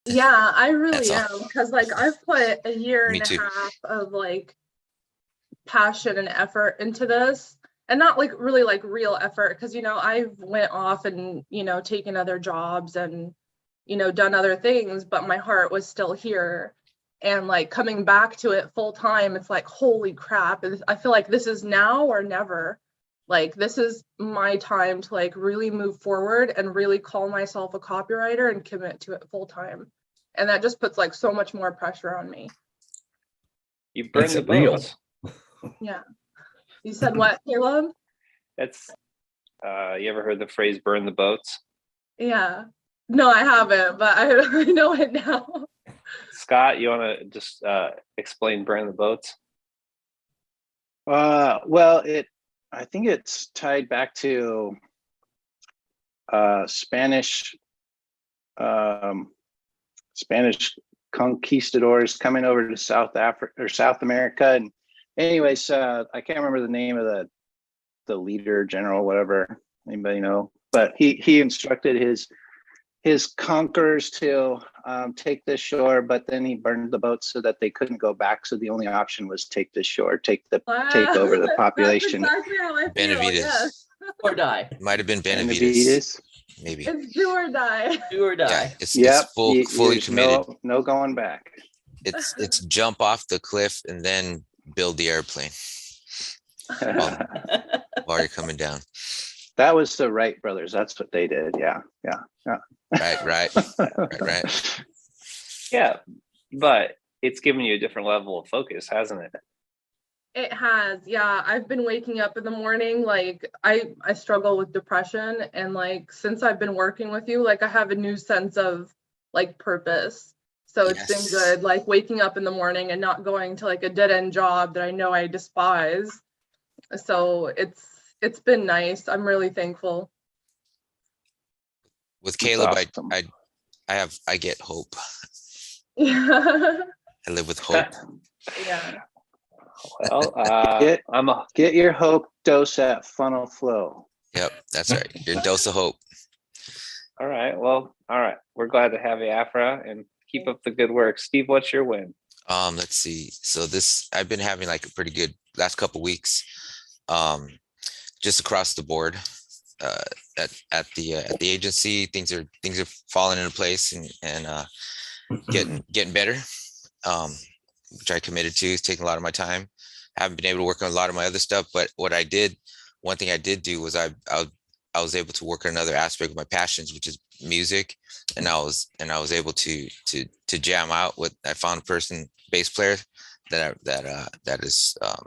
Yeah, I That's really all. am, because like I've put a year Me and a too. half of like passion and effort into this, and not like really like real effort, because I've went off and taken other jobs and done other things, but my heart was still here. And like coming back to it full time, it's like, holy crap, I feel like this is now or never. Like this is my time to like really move forward and really call myself a copywriter and commit to it full time. And that just puts like so much more pressure on me. You burn the boats. Yeah. You said what, Caleb? That's you ever heard the phrase burn the boats? Yeah. No, I haven't, but I know it now. Scott, you want to just explain burn the boats? Well, I think it's tied back to Spanish conquistadors coming over to South Africa or South America. And anyways, I can't remember the name of the leader, general, whatever. Anybody know? But he instructed his conquerors to take this shore, but then he burned the boats so that they couldn't go back. So the only option was take this shore, take over the population. That's exactly how I feel. Benavides. Yes. Or die. It might have been Benavides. Benavides. Maybe. It's do or die. Do or die. Yeah, it's fully committed. No going back. It's jump off the cliff and then build the airplane while you're coming down. That was the Wright brothers. That's what they did. Yeah. Right. Yeah, but it's given you a different level of focus, hasn't it? It has. Yeah, I've been waking up in the morning, like I struggle with depression, and like since I've been working with you, like I have a new sense of like purpose. So it's been good, like waking up in the morning and not going to like a dead-end job that I know I despise. So it's been nice. I'm really thankful. With Caleb, awesome. I get hope. Yeah. I live with hope. Yeah. Well, get your hope dose at FunnelFlow. Yep, that's right. Your dose of hope. All right. Well, all right. We're glad to have you, Afra, and keep up the good work. Steve, what's your win? Let's see. So I've been having like a pretty good last couple weeks, just across the board. At the agency, things are falling into place and getting better. Which I committed to. It's taking a lot of my time. I haven't been able to work on a lot of my other stuff, but one thing I did do was I was able to work on another aspect of my passions, which is music, and I was able to jam out with. I found a bass player that is a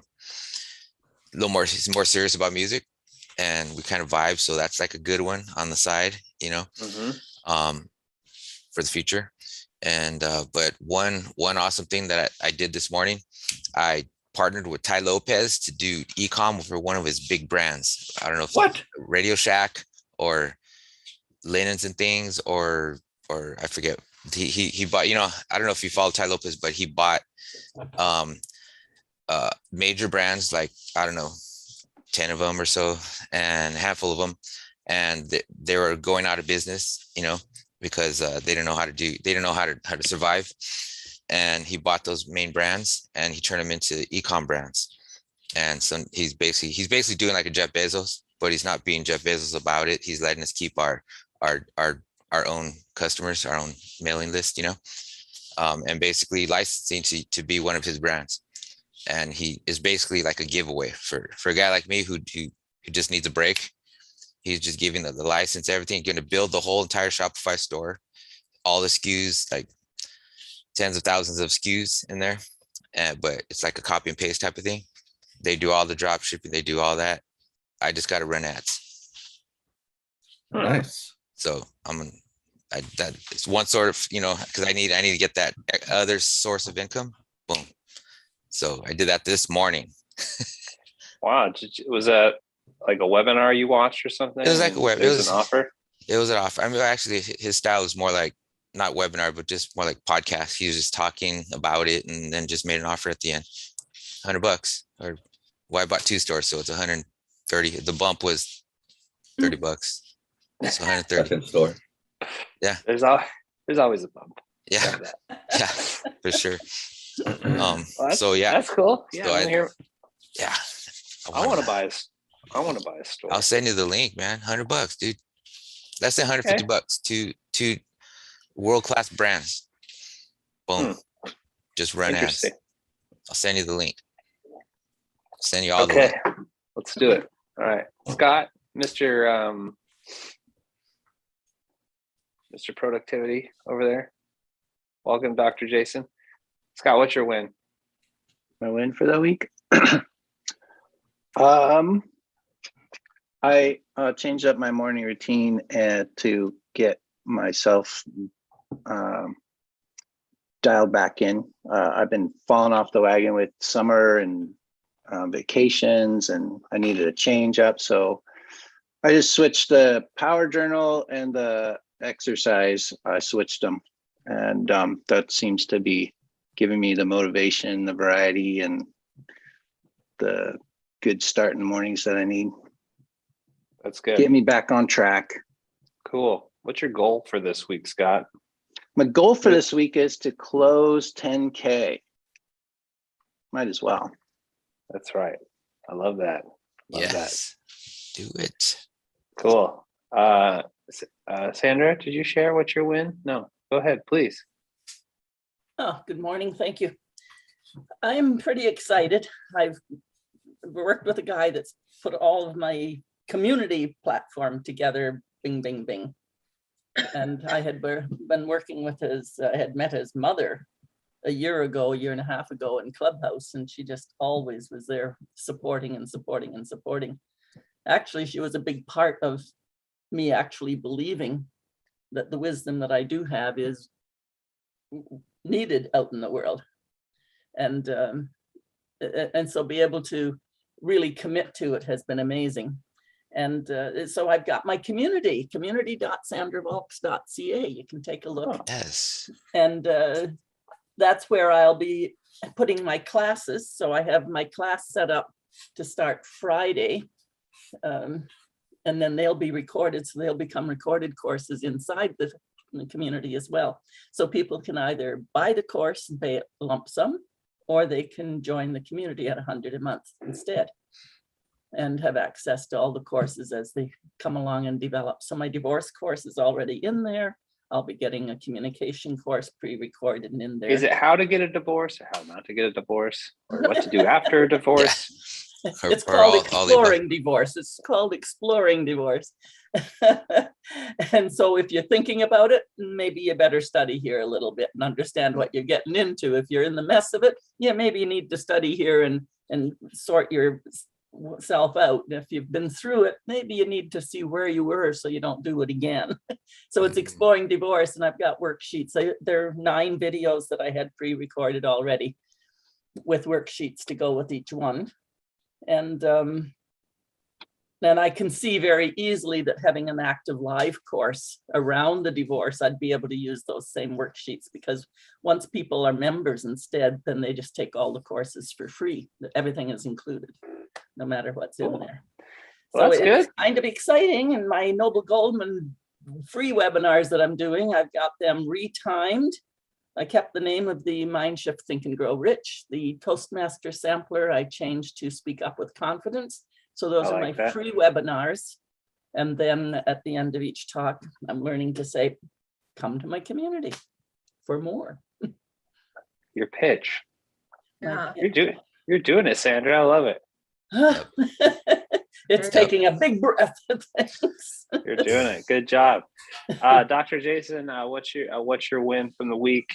little more. He's more serious about music, and we kind of vibe. So that's like a good one on the side, for the future. And but one awesome thing that I did this morning, I partnered with Ty Lopez to do e-com for one of his big brands. I don't know if Radio Shack or Linens and Things or I forget. He bought, I don't know if you follow Ty Lopez, but he bought major brands, like I don't know, 10 of them or so, and a handful of them, and they were going out of business, because they didn't know how to survive. And he bought those main brands and he turned them into e-com brands. And so he's basically doing like a Jeff Bezos, but he's not being Jeff Bezos about it. He's letting us keep our own customers, our own mailing list, and basically licensing to be one of his brands. And he is basically like a giveaway for a guy like me who just needs a break. He's just giving the license, everything. Going to build the whole entire Shopify store, all the SKUs, like tens of thousands of SKUs in there. But it's like a copy and paste type of thing. They do all the drop shipping. They do all that. I just got to run ads. Nice. So that it's one sort of, because I need to get that other source of income. Boom. So I did that this morning. Wow. Was that like a webinar you watched or something? It was like a webinar. It was an offer? It was an offer. I mean, actually, his style was more like, not webinar, but just more like podcast. He was just talking about it and then just made an offer at the end. $100. Or I bought 2 stores, so it's 130. The bump was $30. It's 130. Second store. Yeah. There's always a bump. Yeah, yeah, for sure. Well, So yeah, that's cool. Yeah, so I, hear, yeah, I want to wanna- buy I want to buy a store. I'll send you the link, man. $100, dude. Less than $150 to world-class brands. Boom. Just run ads. Interesting. I'll send you the link. Send you all the Okay, link. let's do it. All right, Scott, Mr. Mr. Productivity over there. Welcome, Dr. Jason. Scott, what's your win? My win for the week. I changed up my morning routine to get myself dialed back in. I've been falling off the wagon with summer and vacations, and I needed a change up. So I just switched the power journal and the exercise. I switched them, and that seems to be giving me the motivation, the variety, and the good start in the mornings that I need. That's good. Get me back on track. Cool. What's your goal for this week, Scott? My goal for this week is to close 10K. Might as well. That's right. I love that. Love Yes. Do it. that. Cool. Sandra, did you share what's your win? No, go ahead, please. Oh, good morning. Thank you. I'm pretty excited. I've worked with a guy that's put all of my community platform together, bing, bing, bing. And I had been working with I had met his mother a year and a half ago in Clubhouse, and she just always was there supporting and supporting and supporting. Actually, she was a big part of me actually believing that the wisdom that I do have is needed out in the world. And so be able to really commit to it has been amazing. And so I've got my community.sandravolks.ca. You can take a look. Yes. And that's where I'll be putting my classes. So I have my class set up to start Friday. And then they'll be recorded. So they'll become recorded courses inside the community as well. So people can either buy the course and pay a lump sum, or they can join the community at $100 a month instead and have access to all the courses as they come along and develop. So my divorce course is already in there. I'll be getting a communication course pre-recorded and in there. Is it how to get a divorce or how not to get a divorce or what to do after a divorce? It's called exploring divorce. It's called exploring divorce. And so if you're thinking about it, maybe you better study here a little bit and understand what you're getting into. If you're in the mess of it, yeah, maybe you need to study here and sort yourself out. And if you've been through it, maybe you need to see where you were so you don't do it again. So it's exploring divorce, and I've got worksheets. There are 9 videos that I had pre-recorded already with worksheets to go with each one. And then I can see very easily that having an active live course around the divorce, I'd be able to use those same worksheets, because once people are members instead, then they just take all the courses for free. Everything is included, no matter what's in there. Well, so that's it's good. kind of exciting. And my Noble Goldman free webinars that I'm doing, I've got them retimed. I kept the name of the Mind Shift, Think and Grow Rich. The Toastmaster sampler I changed to Speak Up with Confidence. So those are my free webinars. And then at the end of each talk, I'm learning to say, come to my community for more. Your pitch. Yeah. You're doing it, Sandra. I love it. It's taking a big breath. Thanks. You're doing it. Good job. Dr. Jason, what's your win from the week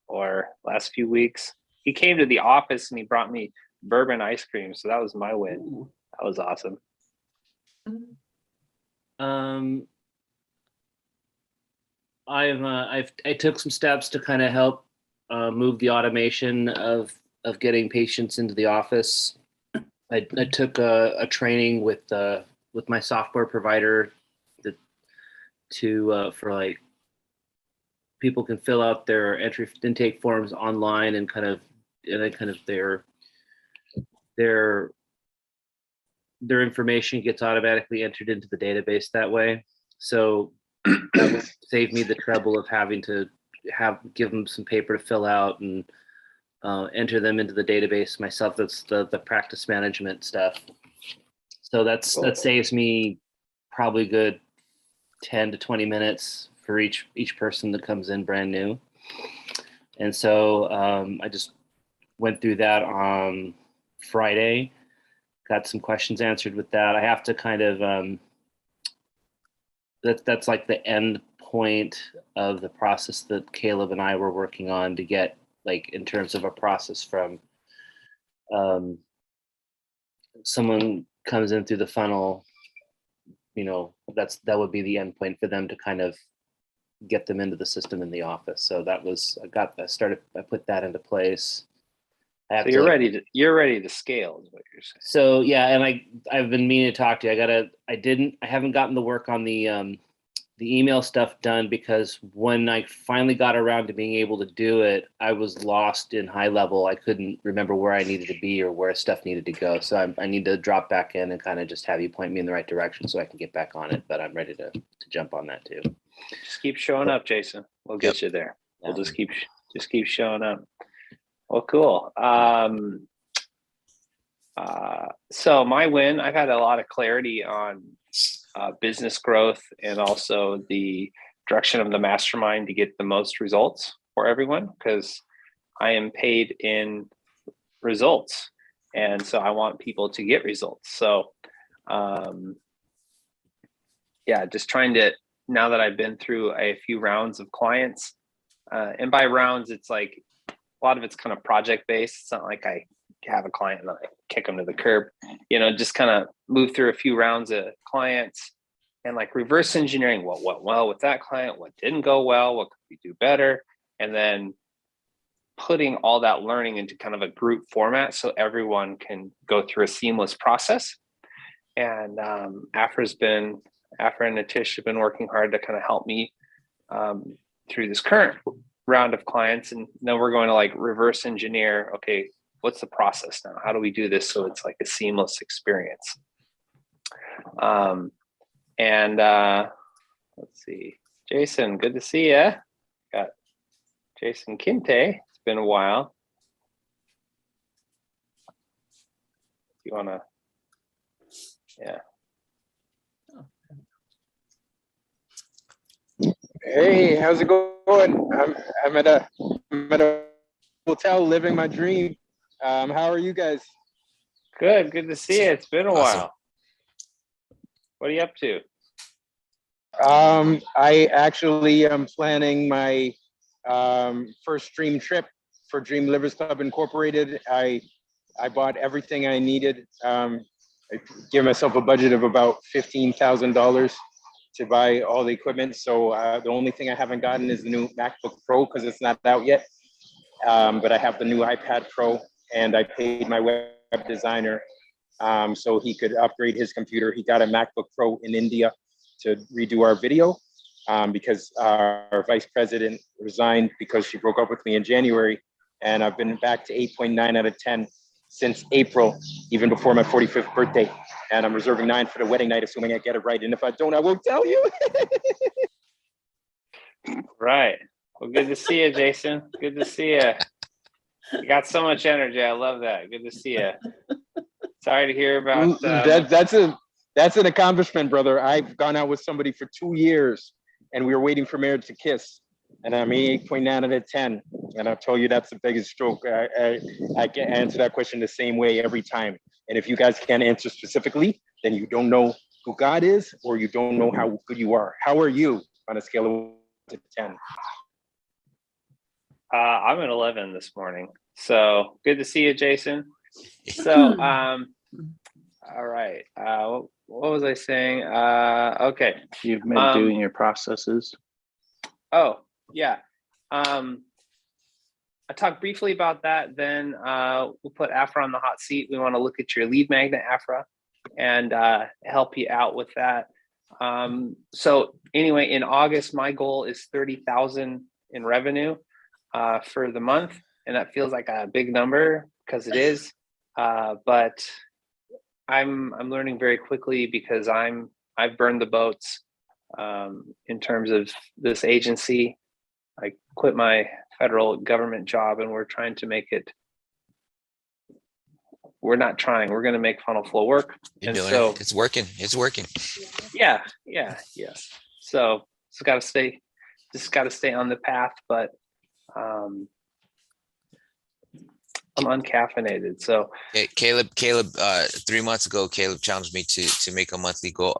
or last few weeks? He came to the office and he brought me bourbon ice cream. So that was my win. Ooh. That was awesome. I took some steps to kind of help move the automation of getting patients into the office. I took a training with my software provider for like people can fill out their intake forms online and then their information gets automatically entered into the database that way. So that would save me the trouble of having to give them some paper to fill out and enter them into the database myself. That's the practice management stuff. So that saves me probably good 10 to 20 minutes for each person that comes in brand new. And so I just went through that on Friday, got some questions answered with that. I have to kind of, that's like the end point of the process that Caleb and I were working on to get, like, in terms of a process from someone comes in through the funnel, you know, that would be the end point for them to kind of get them into the system in the office. So that was, I put that into place. So you're ready to scale is what you're saying. So yeah, and I've been meaning to talk to you. I haven't gotten the work on the email stuff done, because when I finally got around to being able to do it, I was lost in high level. I couldn't remember where I needed to be or where stuff needed to go. So I need to drop back in and kind of just have you point me in the right direction so I can get back on it. But I'm ready to jump on that too. Just keep showing up, Jason. We'll get you there. We'll just keep showing up. Well, cool. So my win, I've had a lot of clarity on business growth and also the direction of the mastermind to get the most results for everyone, because I am paid in results. And so I want people to get results. So yeah, just trying to, now that I've been through a few rounds of clients, and by rounds, it's like, a lot of it's kind of project based. It's not like I have a client and I kick them to the curb, you know, just kind of move through a few rounds of clients and like reverse engineering what went well with that client, what didn't go well, what could we do better, and then putting all that learning into kind of a group format so everyone can go through a seamless process. And Afra and Natish have been working hard to kind of help me through this current round of clients. And then we're going to like reverse engineer, okay, what's the process now? How do we do this so it's like a seamless experience? Let's see, Jason, good to see you. Got Jason Kinte. It's been a while. You wanna, yeah. Hey, how's it going? I'm at a hotel living my dream. How are you guys? Good to see you. It's been a while. What are you up to? I actually am planning my first dream trip for Dream Livers Club Incorporated. I bought everything I needed. I gave myself a budget of about $15,000 to buy all the equipment. So the only thing I haven't gotten is the new MacBook Pro because it's not out yet. But I have the new iPad Pro, and I paid my web designer so he could upgrade his computer. He got a MacBook Pro in India to redo our video because our vice president resigned because she broke up with me in January. And I've been back to 8.9 out of 10 since April, even before my 45th birthday. And I'm reserving 9 for the wedding night, assuming I get it right. And if I don't, I won't tell you. Right. Well, good to see you, Jason. Good to see you. You got so much energy. I love that. Good to see you. Sorry to hear about that's an accomplishment, brother. I've gone out with somebody for 2 years and we were waiting for marriage to kiss. And I'm 8.9 out of 10. And I'll tell you, that's the biggest stroke. I can answer that question the same way every time. And if you guys can't answer specifically, then you don't know who God is, or you don't know how good you are. How are you on a scale of 1 to 10? I'm at 11 this morning. So good to see you, Jason. So, all right. What was I saying? Okay. You've been doing your processes. Oh, yeah. I talked briefly about that. Then we'll put Afra on the hot seat. We want to look at your lead magnet, Afra, and help you out with that. So anyway, in August, my goal is 30,000 in revenue for the month. And that feels like a big number because it is. But I'm learning very quickly because I've burned the boats in terms of this agency. I quit my federal government job, and we're trying to make it. We're not trying. We're going to make FunnelFlow work, You're and doing so it. It's working. It's working. yeah. So just got to stay on the path, but I'm uncaffeinated. So Caleb, 3 months ago, Caleb challenged me to make a monthly goal.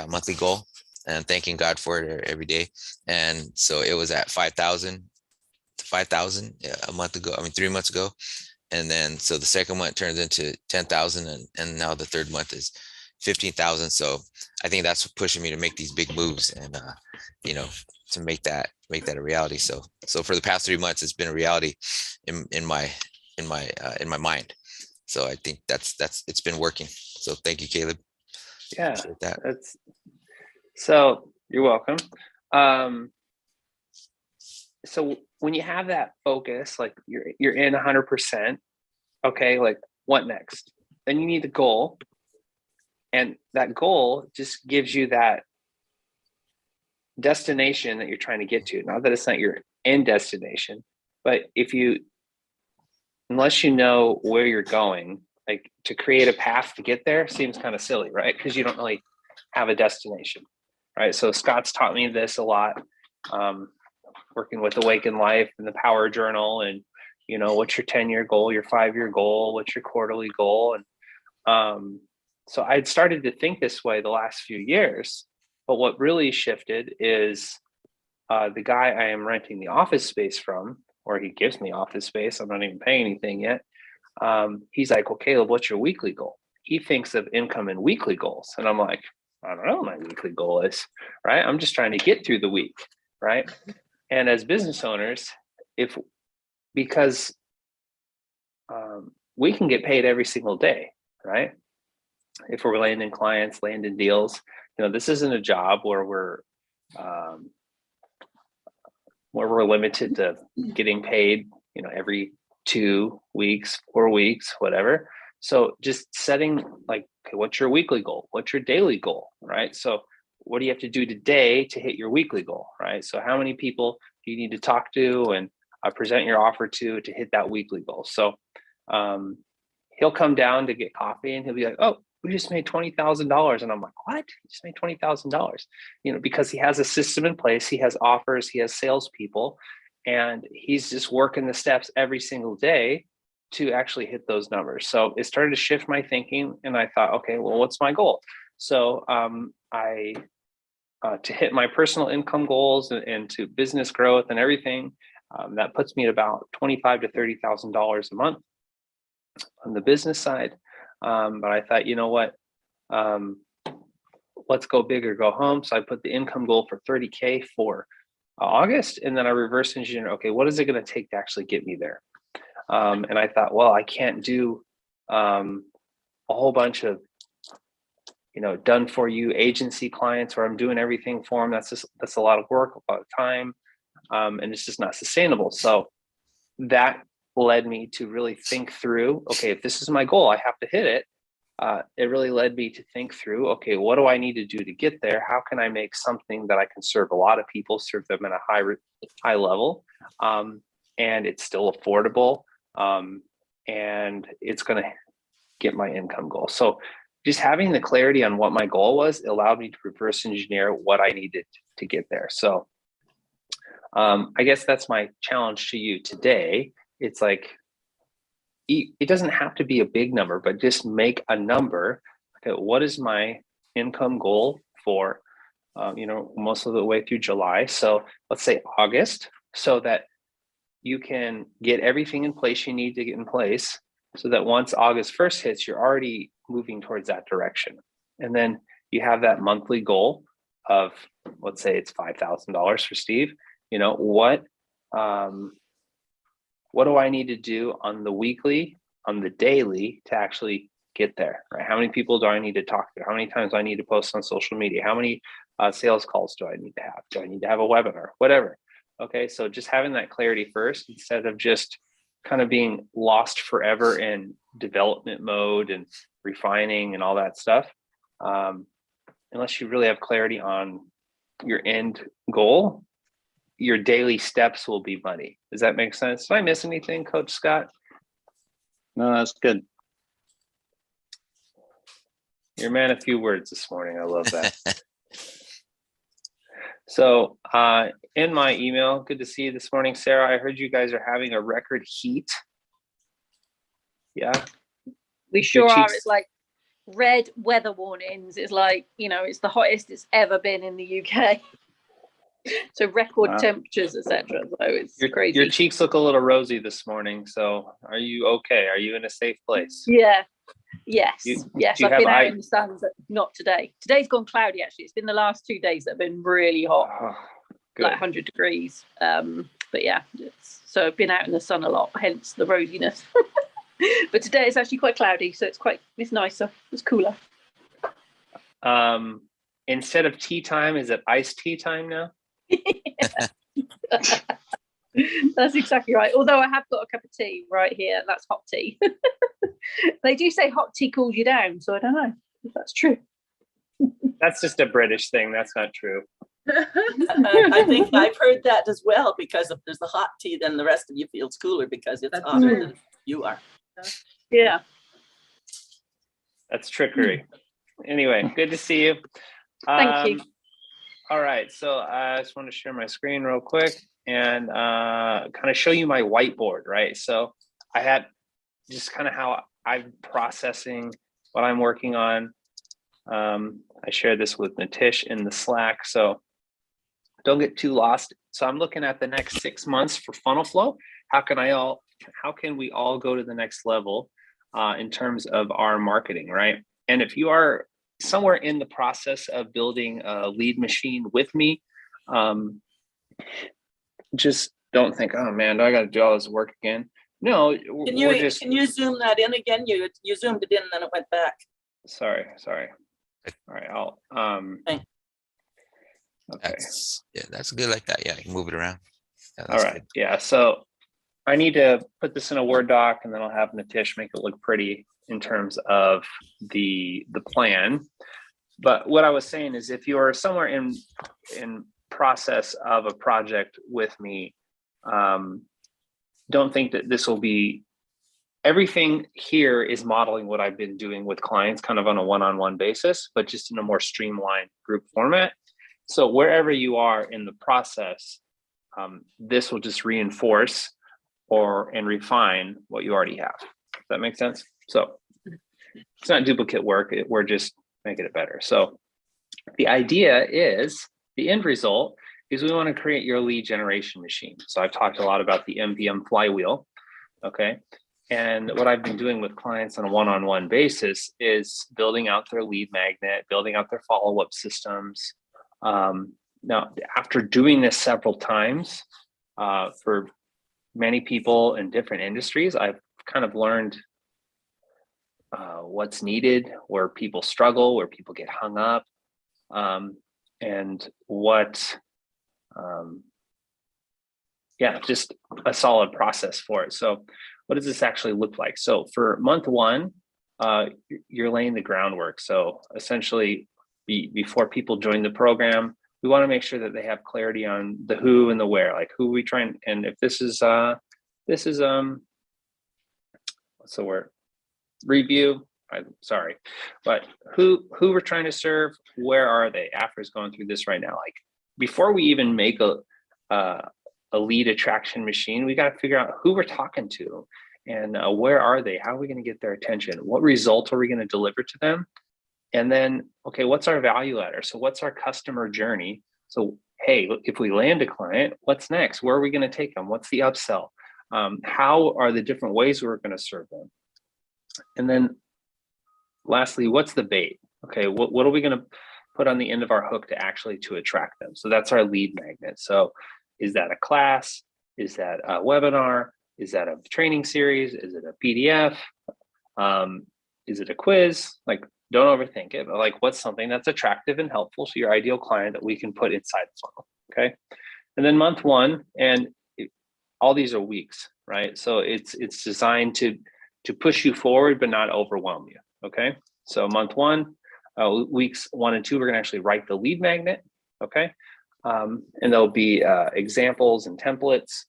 Monthly goal, and thanking God for it every day. And so it was at 5,000 a month ago. 3 months ago. And then, so the second month turns into 10,000, and now the third month is 15,000. So I think that's pushing me to make these big moves, and to make that a reality. So for the past 3 months, it's been a reality in my mind. So I think it's been working. So thank you, Caleb. yeah, That. So you're welcome. So when you have that focus, like you're in 100%, okay, like what next? Then you need the goal. And that goal just gives you that destination that you're trying to get to. Not that it's not your end destination, but unless you know where you're going, like to create a path to get there seems kind of silly, right? Because you don't really have a destination, right? So Scott's taught me this a lot, working with Awaken Life and the Power Journal, and what's your 10-year goal, your 5-year goal, what's your quarterly goal, and so I'd started to think this way the last few years. But what really shifted is the guy I am renting the office space from, or he gives me office space, I'm not even paying anything yet. He's like, well, Caleb, what's your weekly goal? He thinks of income and weekly goals. And I'm like, I don't know what my weekly goal is, right? I'm just trying to get through the week, right? And as business owners, because we can get paid every single day, right? If we're landing clients, landing deals, this isn't a job where we're limited to getting paid, every 2 weeks, 4 weeks, whatever. So just setting like, okay, what's your weekly goal? What's your daily goal, right? So what do you have to do today to hit your weekly goal, right? So how many people do you need to talk to and present your offer to hit that weekly goal? So he'll come down to get coffee, and he'll be like, oh, we just made $20,000. And I'm like, what? You just made $20,000, because he has a system in place. He has offers, he has salespeople, and he's just working the steps every single day to actually hit those numbers. So it started to shift my thinking, and I thought, okay, well, what's my goal? So to hit my personal income goals and to business growth and everything, that puts me at about $25,000 to $30,000 a month on the business side. But I thought, you know what, let's go big or go home. So I put the income goal for 30K for August, and then I reverse engineer, okay, what is it going to take to actually get me there? And I thought, well, I can't do a whole bunch of done for you agency clients where I'm doing everything for them. That's a lot of work, a lot of time, and it's just not sustainable. So that led me to really think through, okay, if this is my goal, I have to hit it. It really led me to think through, okay, what do I need to do to get there? How can I make something that I can serve a lot of people, serve them at a high level, and it's still affordable, and it's going to get my income goal. So just having the clarity on what my goal was allowed me to reverse engineer what I needed to get there. So I guess that's my challenge to you today. It's like, it doesn't have to be a big number, but just make a number. Okay, what is my income goal for, most of the way through July? So let's say August, so that you can get everything in place you need to get in place, so that once August 1st hits, you're already moving towards that direction. And then you have that monthly goal of, let's say it's $5,000 for Steve. What do I need to do on the weekly, on the daily to actually get there, right? How many people do I need to talk to? How many times do I need to post on social media? How many sales calls do I need to have? Do I need to have a webinar? Whatever. Okay, so just having that clarity first, instead of just kind of being lost forever in development mode and refining and all that stuff. Unless you really have clarity on your end goal, your daily steps will be money. Does that make sense? Did I miss anything, Coach Scott? No, that's good. You're a man of few words this morning. I love that. So in my email, good to see you this morning, Sarah. I heard you guys are having a record heat. Yeah. We sure are. It's like red weather warnings. It's like, you know, it's the hottest it's ever been in the UK. So record temperatures, etc. So it's crazy. Your cheeks look a little rosy this morning. So are you okay? Are you in a safe place? Yeah. Yes. Yes. I've been out in the sun, but not today. Today's gone cloudy, actually. It's been the last 2 days that have been really hot, like 100 degrees. But yeah, so I've been out in the sun a lot, hence the rosiness. But today it's actually quite cloudy, so it's nicer. It's cooler. Instead of tea time, is it iced tea time now? That's exactly right. Although I have got a cup of tea right here. That's hot tea. They do say hot tea cools you down, so I don't know if that's true. That's just a British thing. That's not true. I think I've heard that as well, because if there's the hot tea, then the rest of you feels cooler because it's hotter than you are. Yeah. That's trickery. Anyway, good to see you. Thank you. All right, so I just want to share my screen real quick and kind of show you my whiteboard, right? So I had just kind of how I'm processing what I'm working on. I shared this with Nitish in the Slack, so don't get too lost. So I'm looking at the next 6 months for FunnelFlow. How can we all go to the next level in terms of our marketing, right? And if you are somewhere in the process of building a lead machine with me, just don't think, oh man, I got to do all this work again. No, can you zoom that in again? You zoomed it in and then it went back. Sorry. All right, I'll okay. That's good like that. Yeah, you can move it around. Yeah, all right, good. Yeah. So I need to put this in a Word doc, and then I'll have Nitish make it look pretty in terms of the plan. But what I was saying is, if you are somewhere in process of a project with me, don't think that this will be, everything here is modeling what I've been doing with clients kind of on a one-on-one basis, but just in a more streamlined group format. So wherever you are in the process, this will just reinforce and refine what you already have. Does that make sense? So it's not duplicate work. We're just making it better. So the idea is, the end result is we want to create your lead generation machine. So I've talked a lot about the MVM flywheel. Okay. And what I've been doing with clients on a one-on-one basis is building out their lead magnet, building out their follow-up systems. Now, after doing this several times for many people in different industries, I've kind of learned what's needed, where people struggle, where people get hung up, and what, just a solid process for it. So what does this actually look like? So for month one, you're laying the groundwork. So essentially, before people join the program, we want to make sure that they have clarity on the who and the where, like who we trying, and if this is what's the word? Review. I'm sorry, but who we're trying to serve, where are they? After's going through this right now. Like before we even make a lead attraction machine, we got to figure out who we're talking to and where are they? How are we going to get their attention? What results are we going to deliver to them? And then, okay, what's our value ladder? So what's our customer journey? So, hey, if we land a client, what's next? Where are we going to take them? What's the upsell? How are the different ways we're going to serve them? And then lastly, what's the bait? Okay, what are we going to put on the end of our hook to attract them? So that's our lead magnet. So is that a class? Is that a webinar? Is that a training series? Is it a PDF? Is it a quiz? Like, don't overthink it, but like, what's something that's attractive and helpful to your ideal client that we can put inside the funnel? Okay. And then month one, and all these are weeks, right? So it's designed to push you forward, but not overwhelm you. Okay. So month one, weeks 1 and 2, we're going to actually write the lead magnet. Okay. And there'll be examples and templates.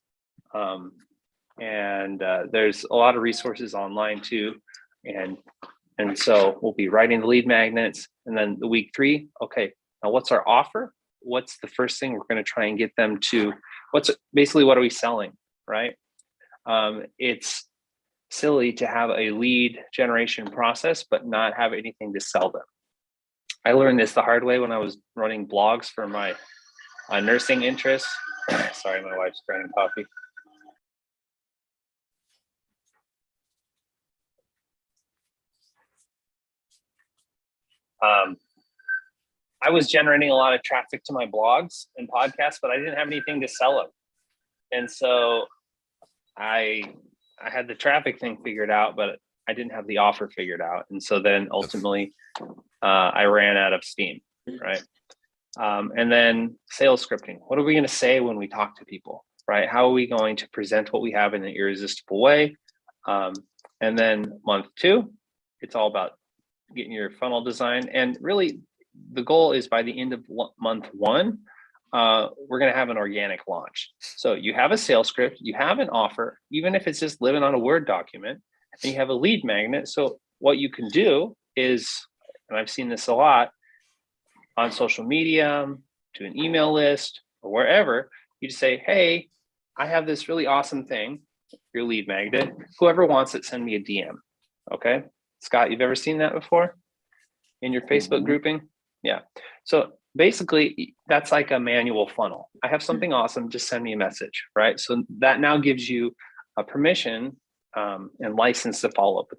There's a lot of resources online too. And so we'll be writing the lead magnets. And then the week 3, okay, now what's our offer? What's the first thing we're going to try and get them to? What are we selling, right? It's silly to have a lead generation process, but not have anything to sell them. I learned this the hard way when I was running blogs for my nursing interests. Sorry, my wife's grinding coffee. I was generating a lot of traffic to my blogs and podcasts, but I didn't have anything to sell them. And so I had the traffic thing figured out, but I didn't have the offer figured out. And so then ultimately I ran out of steam, right? And then sales scripting. What are we going to say when we talk to people, right? How are we going to present what we have in an irresistible way? And then month 2, it's all about getting your funnel design. And really the goal is by the end of month 1, we're going to have an organic launch. So you have a sales script, you have an offer, even if it's just living on a Word document, and you have a lead magnet. So what you can do is, and I've seen this a lot on social media, to an email list or wherever, you just say, hey, I have this really awesome thing, your lead magnet. Whoever wants it, send me a DM. Okay. Scott, you've ever seen that before in your Facebook grouping? Yeah. So basically that's like a manual funnel. I have something awesome, just send me a message, right? So that now gives you a permission and license to follow up with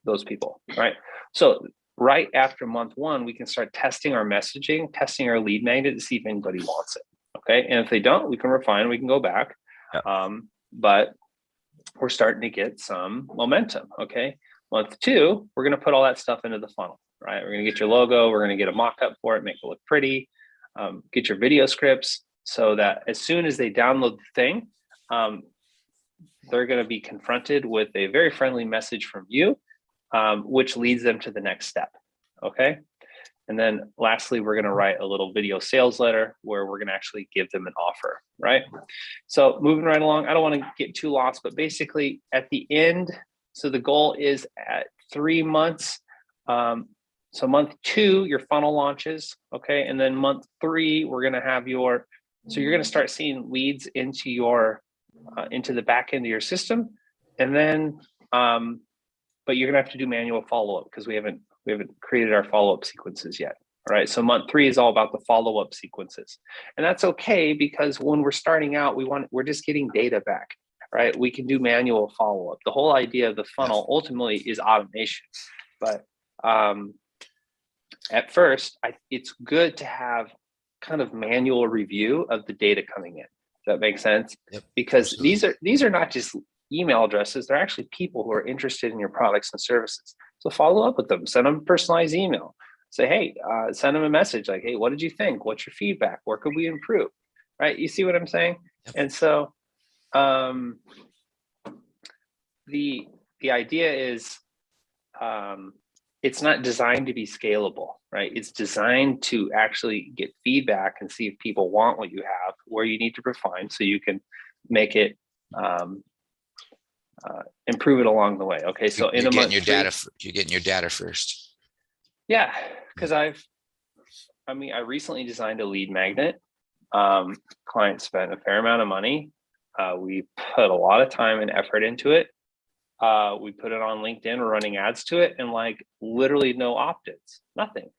those people, right? So right after month 1, we can start testing our messaging, testing our lead magnet to see if anybody wants it. Okay. And if they don't, we can refine, we can go back. Yeah. But we're starting to get some momentum. Okay. Month 2, we're going to put all that stuff into the funnel, right? We're going to get your logo. We're going to get a mock-up for it, make it look pretty, get your video scripts so that as soon as they download the thing, they're going to be confronted with a very friendly message from you, which leads them to the next step. Okay. And then lastly, we're going to write a little video sales letter where we're going to actually give them an offer, right? So moving right along, I don't want to get too lost, but basically at the end, so the goal is at 3 months. So month 2, your funnel launches. Okay. And then month 3, we're going to have so you're going to start seeing leads into into the back end of your system. And then, but you're going to have to do manual follow-up because we haven't created our follow-up sequences yet. All right. So month 3 is all about the follow-up sequences. And that's okay because when we're starting out, we're just getting data back, right? We can do manual follow-up. The whole idea of the funnel ultimately is automation. But at first, it's good to have kind of manual review of the data coming in. Does that make sense? Yep, because absolutely. these are not just email addresses. They're actually people who are interested in your products and services. So follow up with them, send them a personalized email. Say, hey, send them a message like, hey, what did you think? What's your feedback? Where could we improve? Right? You see what I'm saying? Yep. And so the idea is it's not designed to be scalable, right? It's designed to actually get feedback and see if people want what you have, where you need to refine so you can make it improve it along the way. Okay, so you're getting your data first. Yeah, because I recently designed a lead magnet. Client spent a fair amount of money. We put a lot of time and effort into it. We put it on LinkedIn. We're running ads to it, and like literally no opt-ins, nothing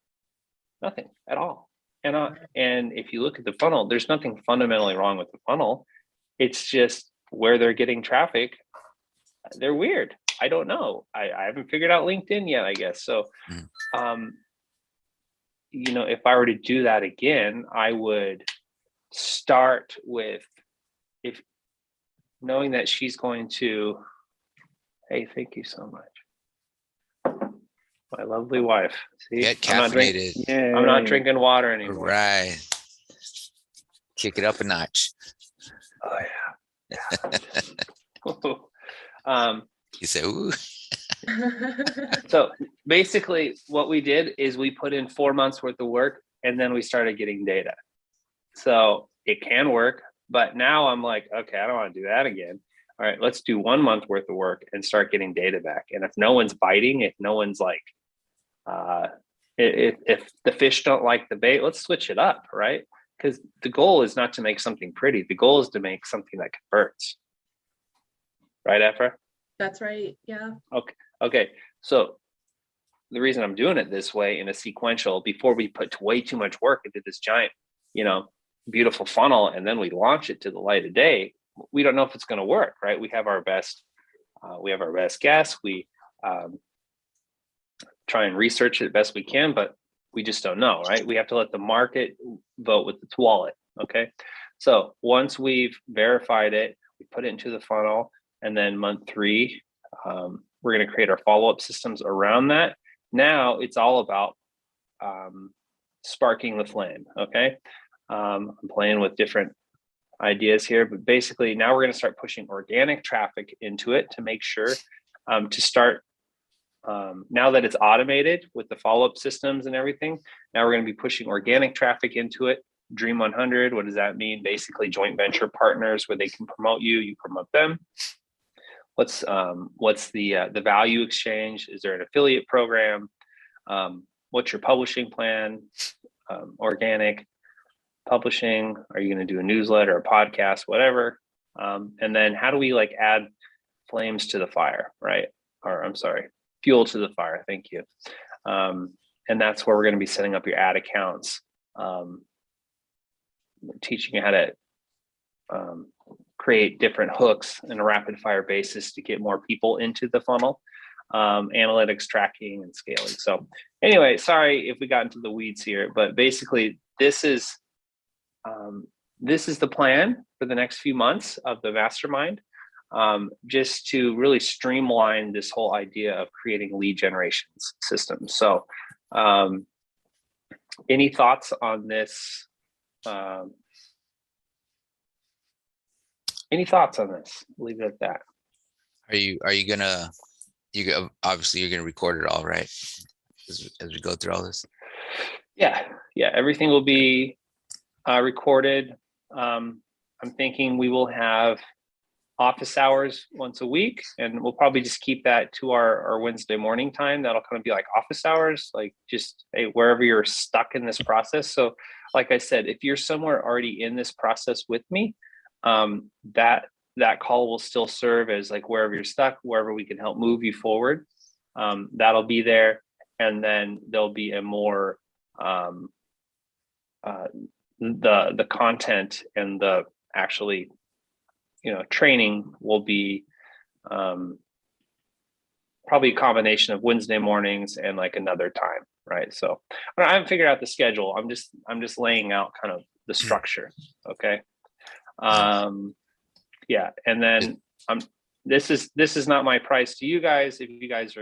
at all. And if you look at the funnel, there's nothing fundamentally wrong with the funnel. It's just where they're getting traffic. They're weird. I don't know. I haven't figured out LinkedIn yet, I guess. So, if I were to do that again, I would start with knowing that she's going to, hey, thank you so much. My lovely wife. See, get caffeinated. I'm not drinking water anymore. Right. Kick it up a notch. Oh yeah. You say, ooh. So basically what we did is we put in 4 months worth of work and then we started getting data. So it can work, but now I'm like, okay, I don't want to do that again. All right, let's do 1 month worth of work and start getting data back. And if no one's biting, if no one's like, if the fish don't like the bait, let's switch it up, right? Because the goal is not to make something pretty. The goal is to make something that converts. Right, Efra? That's right. Yeah. Okay. So the reason I'm doing it this way in a sequential, before we put way too much work into this giant, beautiful funnel, and then we launch it to the light of day, we don't know if it's going to work, right? We have our best guess. We try and research it the best we can, but we just don't know, right? We have to let the market vote with its wallet. Okay. So once we've verified it, we put it into the funnel, and then month 3, we're going to create our follow-up systems around that. Now it's all about sparking the flame. Okay. I'm playing with different ideas here, but basically now we're going to start pushing organic traffic into it to make sure to start now that it's automated with the follow-up systems and everything. Now we're going to be pushing organic traffic into it. Dream 100, what does that mean? Basically joint venture partners where they can promote you, you promote them. What's the value exchange? Is there an affiliate program? What's your publishing plan? Organic publishing. Are you going to do a newsletter, a podcast, whatever? And then how do we like add flames to the fire, right? Or I'm sorry, fuel to the fire. Thank you. And that's where we're going to be setting up your ad accounts, teaching you how to create different hooks in a rapid fire basis to get more people into the funnel, analytics, tracking, and scaling. So anyway, sorry if we got into the weeds here, but basically this is the plan for the next few months of the mastermind, just to really streamline this whole idea of creating lead generation systems. So any thoughts on this? Any thoughts on this? Leave it at that. Are you gonna, obviously you're gonna record it all, right? As we go through all this. Yeah, everything will be recorded. I'm thinking we will have office hours once a week, and we'll probably just keep that to our Wednesday morning time. That'll kind of be like office hours, like just wherever you're stuck in this process. So like I said, if you're somewhere already in this process with me, that call will still serve as like wherever you're stuck, wherever we can help move you forward. That'll be there. And then there'll be a more the content and the actually training will be probably a combination of Wednesday mornings and like another time, right? So I haven't figured out the schedule. I'm just laying out kind of the structure. Okay. Yeah, and then this is not my price to you guys. If you guys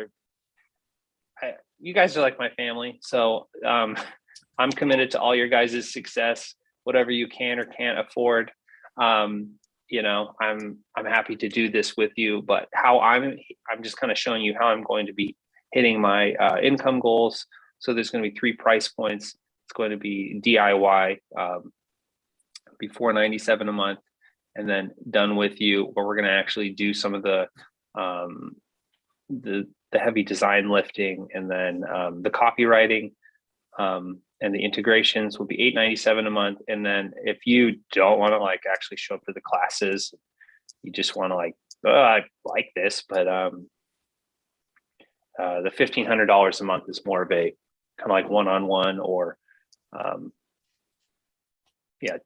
are like my family, so I'm committed to all your guys' success, whatever you can or can't afford. I'm happy to do this with you, but how I'm just kind of showing you how I'm going to be hitting my income goals. So there's going to be 3 price points. It's going to be DIY, be $497 a month, and then done with you, where we're going to actually do some of the heavy design lifting, and then the copywriting and the integrations will be $897 a month. And then if you don't want to like actually show up to the classes, you just want to like, I like this, but the $1,500 a month is more of a kind of like one-on-one or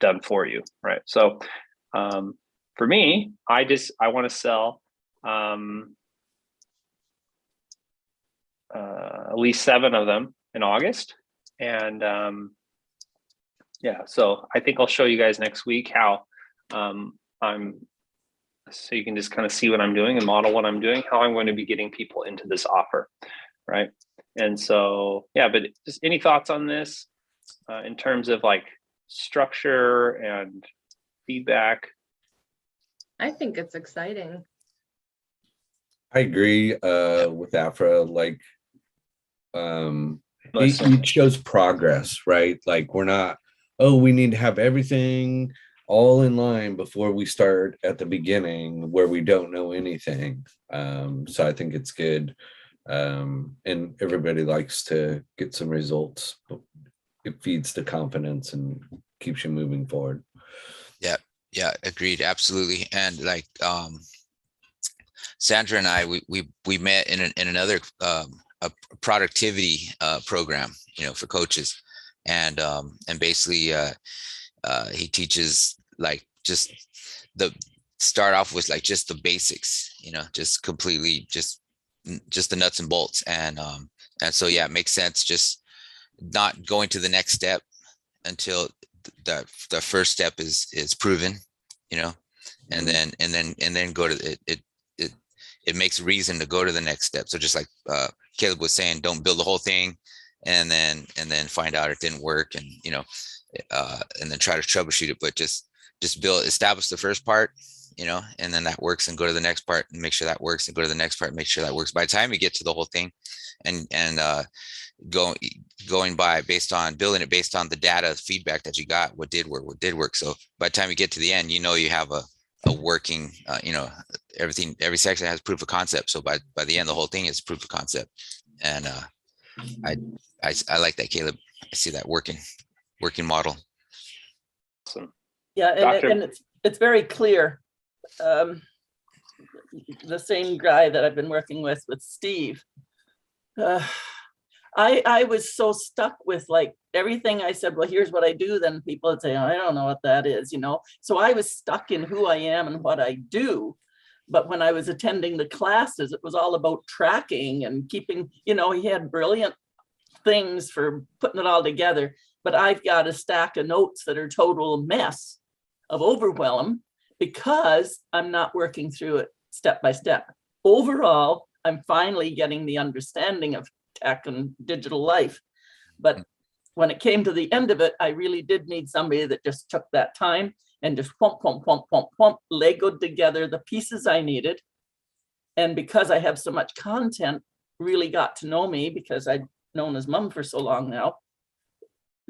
done for you, right? So for me, I want to sell at least 7 of them in August. And so I think I'll show you guys next week how so you can just kind of see what I'm doing and model what I'm doing, how I'm going to be getting people into this offer, right? And so, but just any thoughts on this in terms of like structure and feedback? I think it's exciting. I agree with Afra. Like, it shows progress, right? Like we're not oh, we need to have everything all in line before we start at the beginning where we don't know anything. So I think it's good. And everybody likes to get some results. It feeds the confidence and keeps you moving forward. Yeah, agreed, absolutely. And like Sandra and I, we met in another a productivity program, for coaches, and basically he teaches like just start off with like just the basics, just completely just the nuts and bolts, and so yeah, it makes sense just not going to the next step until the first step is proven, and then go to it makes reason to go to the next step. So just like Caleb was saying, don't build the whole thing and then find out it didn't work, and and then try to troubleshoot it, but just establish the first part, and then that works, and go to the next part and make sure that works, and go to the next part and make sure that works. By the time you get to the whole thing, and going based on building it based on the data feedback that you got, what did work. So by the time you get to the end, you have a working, everything, every section has proof of concept. So by the end, the whole thing is proof of concept. And I like that, Caleb. I see that working model. Awesome. Yeah, and it's very clear. The same guy that I've been working with Steve. I was so stuck with like everything I said, well, here's what I do. Then people would say, oh, I don't know what that is, So I was stuck in who I am and what I do. But when I was attending the classes, it was all about tracking and keeping, he had brilliant things for putting it all together. But I've got a stack of notes that are total mess of overwhelm because I'm not working through it step by step. Overall, I'm finally getting the understanding of tech and digital life. But when it came to the end of it, I really did need somebody that just took that time and just Legoed together the pieces I needed. And because I have so much content, really got to know me because I'd known his mom for so long now.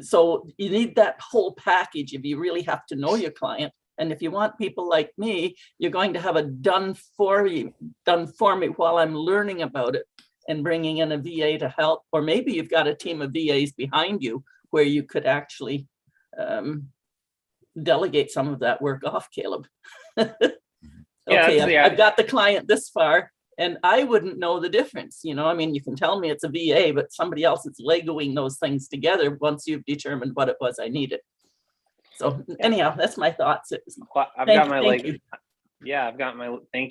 So you need that whole package if you really have to know your client. And if you want people like me, you're going to have it done for me while I'm learning about it and bringing in a VA to help. Or maybe you've got a team of VAs behind you where you could actually delegate some of that work off, Caleb. Okay, I've got the client this far and I wouldn't know the difference. You can tell me it's a VA, but somebody else is Legoing those things together once you've determined what it was I needed. So anyhow, that's my thoughts. Thank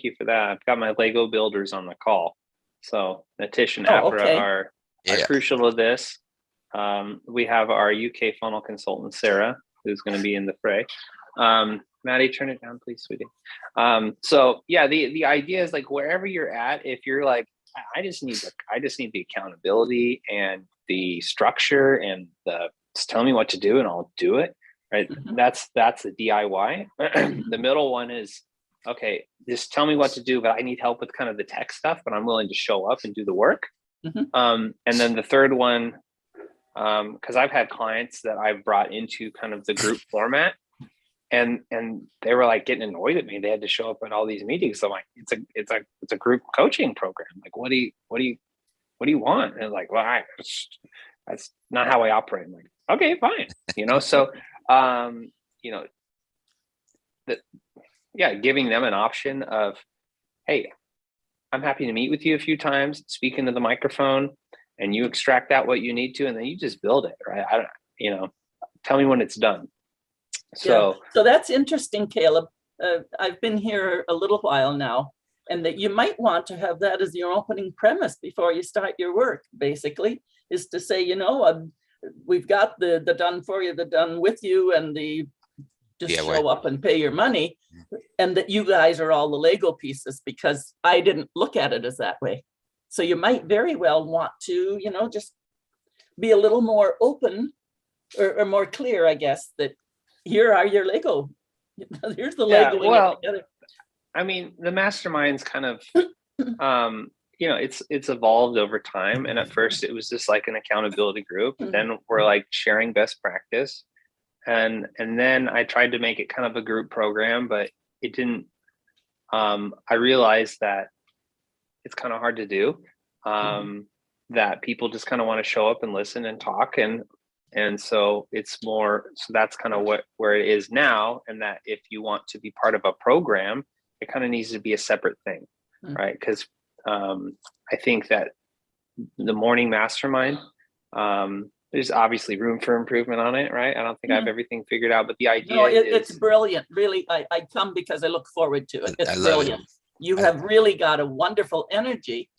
you for that. I've got my Lego builders on the call. So Natish and Afra are crucial to this. We have our UK funnel consultant, Sarah, who's going to be in the fray. Maddie, turn it down, please, sweetie. So yeah, the idea is like wherever you're at, if you're like, I just need the accountability and the structure and just tell me what to do and I'll do it. Right. Mm-hmm. That's the DIY. The middle one is, okay, just tell me what to do, but I need help with kind of the tech stuff, but I'm willing to show up and do the work. Mm-hmm. And then the third one, because I've had clients that I've brought into kind of the group format, and they were like getting annoyed at me. They had to show up at all these meetings. So I'm like, it's a group coaching program. Like, what do you want? And like, well, that's not how I operate. I'm like, okay, fine. So giving them an option of, hey, I'm happy to meet with you a few times, speak into the microphone, and you extract out what you need to, and then you just build it, right? Tell me when it's done. So that's interesting, Caleb. I've been here a little while now, and that you might want to have that as your opening premise before you start your work, basically, is to say, we've got the done for you, the done with you, and the just show up and pay your money, and that you guys are all the Lego pieces, because I didn't look at it as that way. So you might very well want to, just be a little more open or more clear, I guess, that here are your Lego. Here's the Lego. Well, I mean, the Mastermind's kind of, it's evolved over time. And at first it was just like an accountability group. And then we're like sharing best practice. and then I tried to make it kind of a group program, but it didn't. I realized that it's kind of hard to do. That people just kind of want to show up and listen and talk, and so it's more. So that's kind of where it is now, and that if you want to be part of a program, it kind of needs to be a separate thing, right? Because I think that the morning mastermind, there's obviously room for improvement on it, right? I don't think I have everything figured out, but the idea No, is it's brilliant. Really, I come because I look forward to it. It's I love brilliant. You have really got a wonderful energy.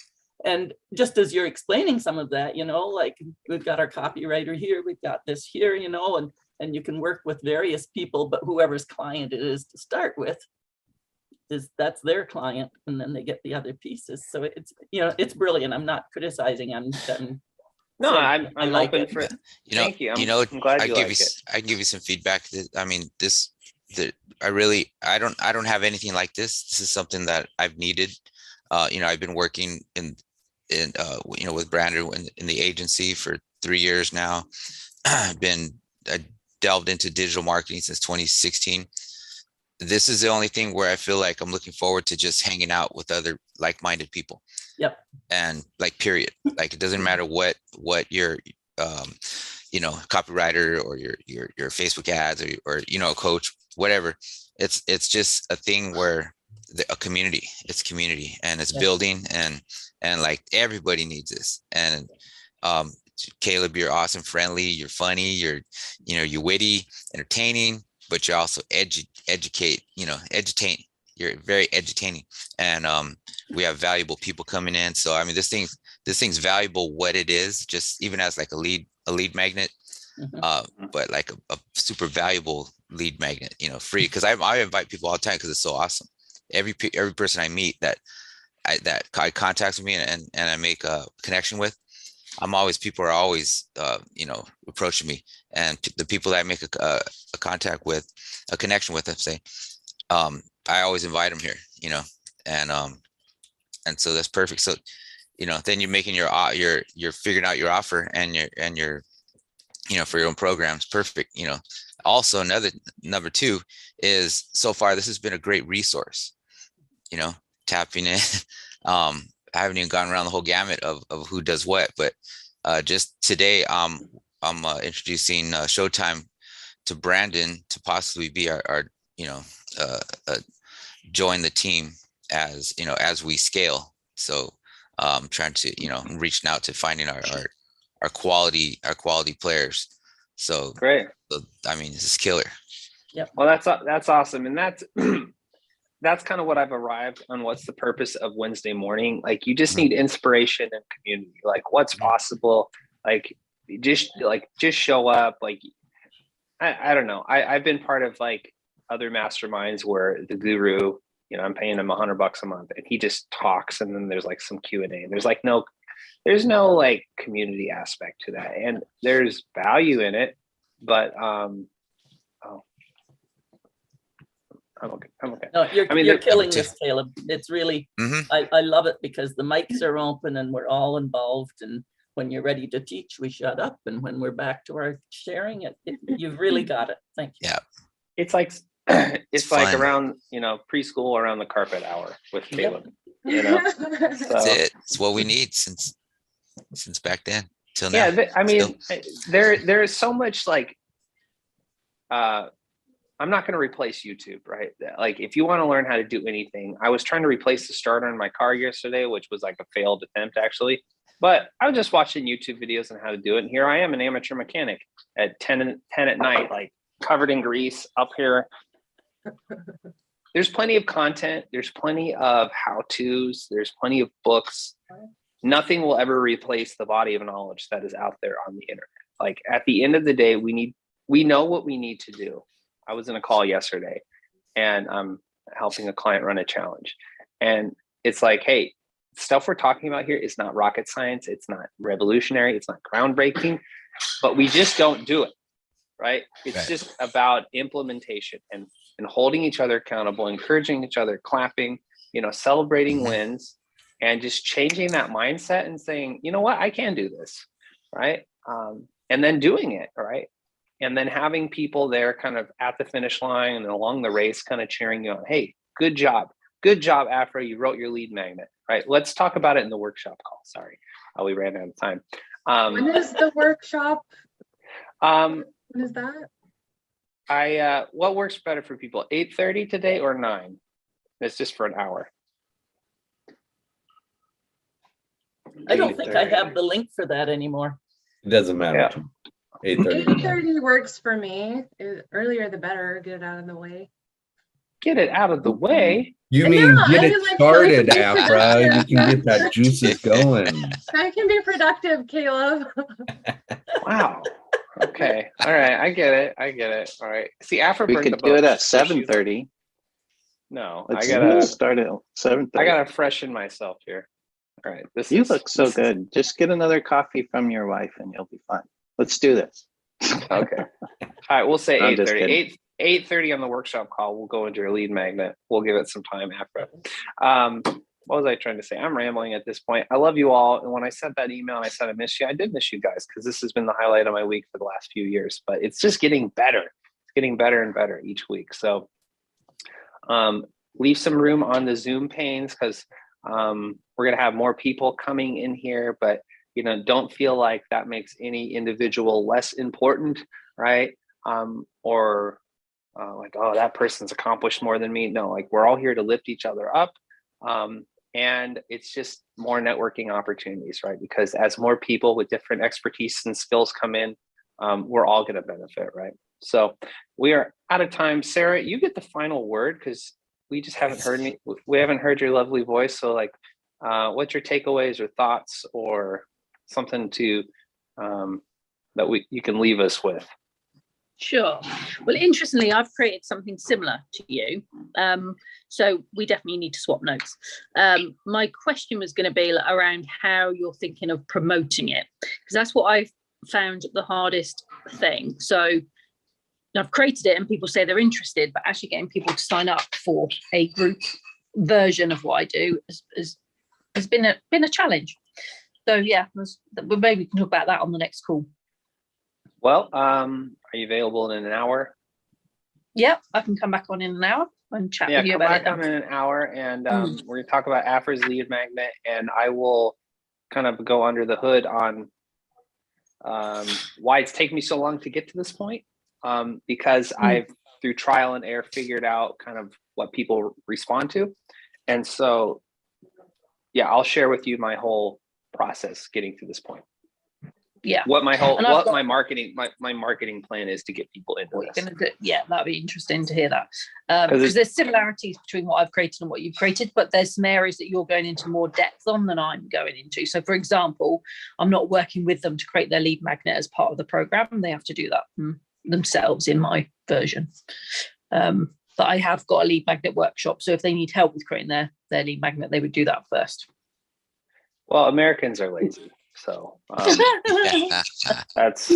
And just as you're explaining some of that, you know, like we've got our copywriter here, we've got this here, you know, and you can work with various people, but whoever's client it is to start with, that's their client, and then they get the other pieces. So it's, you know, it's brilliant. I'm not criticizing. I'm no, I'm like open it. for. You know, Thank you. I'm glad I you give like you it. I can give you some feedback. I mean, I don't have anything like this. This is something that I've needed. You know, I've been working in you know, with Brandon in the agency for 3 years now. I delved into digital marketing since 2016. This is the only thing where I feel like I'm looking forward to just hanging out with other like-minded people. Yep. And like, period. Like, it doesn't matter what your you know, copywriter or your Facebook ads or you know, coach, whatever. It's just a thing where a community. It's community, and it's building, and like everybody needs this. And Caleb, you're awesome, friendly, you're funny, you're witty, entertaining, but you're also educate, you know, edutaining. You're very edutaining, and we have valuable people coming in. So I mean, this thing's valuable. What it is, just even as like a lead magnet, but like a super valuable lead magnet, you know, free. Because I invite people all the time because it's so awesome. Every person I meet that contacts me and I make a connection with, people are always you know, approaching me, and the people that I make a contact with, a connection with, say, I always invite them here, you know, and so that's perfect. So, you know, then you're making you're figuring out your offer and your you know, for your own programs. Perfect. You know, also number two is, so far this has been a great resource, you know, tapping in. I haven't even gone around the whole gamut of who does what, but just today I'm introducing Showtime to Brandon to possibly be our you know, join the team as, you know, as we scale. So trying to, you know, reaching out to finding our quality players. So Great. So, I mean, this is killer. Yeah. Well, that's awesome, and that's that's kind of what I've arrived on. What's the purpose of Wednesday morning? Like, you just need inspiration and community. Like, what's possible? Like, just show up. Like, I don't know. I've been part of like other masterminds where the guru, you know, I'm paying him $100 a month, and he just talks, and then there's like some Q&A, and there's no like community aspect to that, and there's value in it, but I'm okay. No, you're killing this, Caleb. It's really, I love it because the mics are open and we're all involved. And when you're ready to teach, we shut up. And when we're back to our sharing you've really got it. Thank you. Yeah. It's like, it's like around, you know, preschool around the carpet hour with Caleb, you know, That's it. It's what we need since back then till now. Yeah. I mean, there is so much like, I'm not going to replace YouTube, right? Like, if you want to learn how to do anything, I was trying to replace the starter in my car yesterday, which was like a failed attempt actually, but I was just watching YouTube videos on how to do it. And here I am, an amateur mechanic at 10 at night, like covered in grease up here. There's plenty of content. There's plenty of how-tos. There's plenty of books. Nothing will ever replace the body of knowledge that is out there on the internet. Like, at the end of the day, we know what we need to do. I was in a call yesterday, and I'm helping a client run a challenge. And it's like, hey, stuff we're talking about here is not rocket science. It's not revolutionary. It's not groundbreaking, but we just don't do it, right? It's just about implementation and holding each other accountable, encouraging each other, clapping, you know, celebrating wins, and just changing that mindset and saying, you know what, I can do this, right? And then doing it, right? and then having people there kind of at the finish line and along the race kind of cheering you on. Hey, good job Afra, you wrote your lead magnet, right? Let's talk about it in the workshop call. Sorry, we ran out of time. When is the workshop? When is that? What works better for people, 8:30 today or 9? It's just for an hour. I don't think I have the link for that anymore. It doesn't matter. to me. 8:30. 8:30 works for me. Earlier the better. Get it out of the way. Get it out of the way? You mean get it like, started, so Afra? You can get that juices going. I can be productive, Caleb. Wow. Okay. All right. I get it. All right. See, Afra, We could do it at 7:30. No, Let's I gotta start at 7:30. I gotta freshen myself here. All right. You look so good. Just get another coffee from your wife and you'll be fine. Let's do this. Okay. All right. We'll say I'm just 8:30. 8:30 on the workshop call. We'll go into your lead magnet. We'll give it some time after. What was I trying to say? I'm rambling at this point. I love you all. And when I sent that email and I said I miss you, I did miss you guys because this has been the highlight of my week for the last few years. But it's just getting better. It's getting better and better each week. So leave some room on the Zoom panes because we're going to have more people coming in here. But don't feel like that makes any individual less important, right? Or like, oh, that person's accomplished more than me. No, like we're all here to lift each other up. And it's just more networking opportunities, right? Because as more people with different expertise and skills come in, we're all going to benefit, right? So we are out of time. Sarah, you get the final word because we just haven't heard we haven't heard your lovely voice. So like, what's your takeaways or thoughts or something to that you can leave us with? Sure. Well, interestingly, I've created something similar to you. So we definitely need to swap notes. My question was going to be around how you're thinking of promoting it, because that's what I've found the hardest thing. So I've created it and people say they're interested, but actually getting people to sign up for a group version of what I do has been a challenge. So yeah, maybe we can talk about that on the next call. Well, are you available in an hour? Yeah, I can come back on in an hour and chat with you about it. Yeah, come back on in an hour and we're going to talk about Afra's lead magnet, and I will kind of go under the hood on why it's taken me so long to get to this point. Because I've, through trial and error, figured out kind of what people respond to. And so, yeah, I'll share with you my whole process getting to this point. Yeah. What my marketing plan is to get people into this. Yeah, that'd be interesting to hear that. Because there's similarities between what I've created and what you've created, but there's some areas that you're going into more depth on than I'm going into. So for example, I'm not working with them to create their lead magnet as part of the program. They have to do that themselves in my version. But I have got a lead magnet workshop. So if they need help with creating their lead magnet, they would do that first. Well, Americans are lazy. So that's,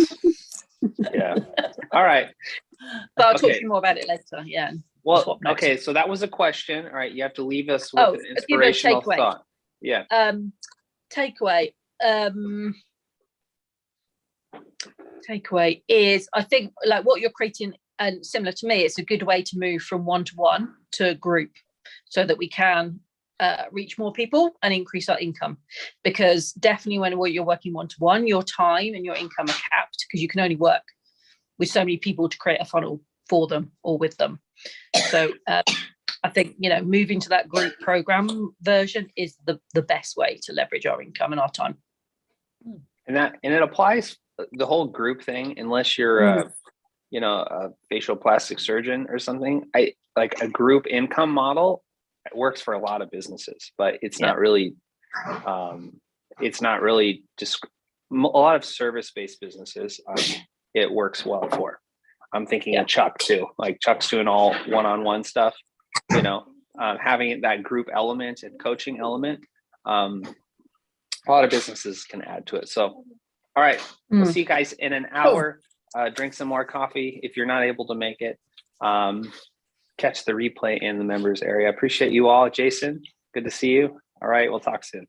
yeah. All right. But I'll talk to you more about it later. Yeah. Well, okay. So that was a question. All right. You have to leave us with an inspirational thought. Yeah. Takeaway. Takeaway is, I think, like what you're creating, and similar to me, it's a good way to move from one-to-one to group so that we can reach more people and increase our income. Because definitely when you're working one-to-one, your time and your income are capped because you can only work with so many people to create a funnel for them or with them. So I think, moving to that group program version is the best way to leverage our income and our time. And it applies the whole group thing, unless you're a facial plastic surgeon or something. Like a group income model. It works for a lot of businesses, but it's not really, just a lot of service-based businesses. It works well for. I'm thinking of Chuck too, like Chuck's doing all one-on-one stuff, having that group element and coaching element. A lot of businesses can add to it. So, all right, we'll see you guys in an hour. Drink some more coffee if you're not able to make it. Catch the replay in the members area. Appreciate you all. Jason, good to see you. All right, we'll talk soon.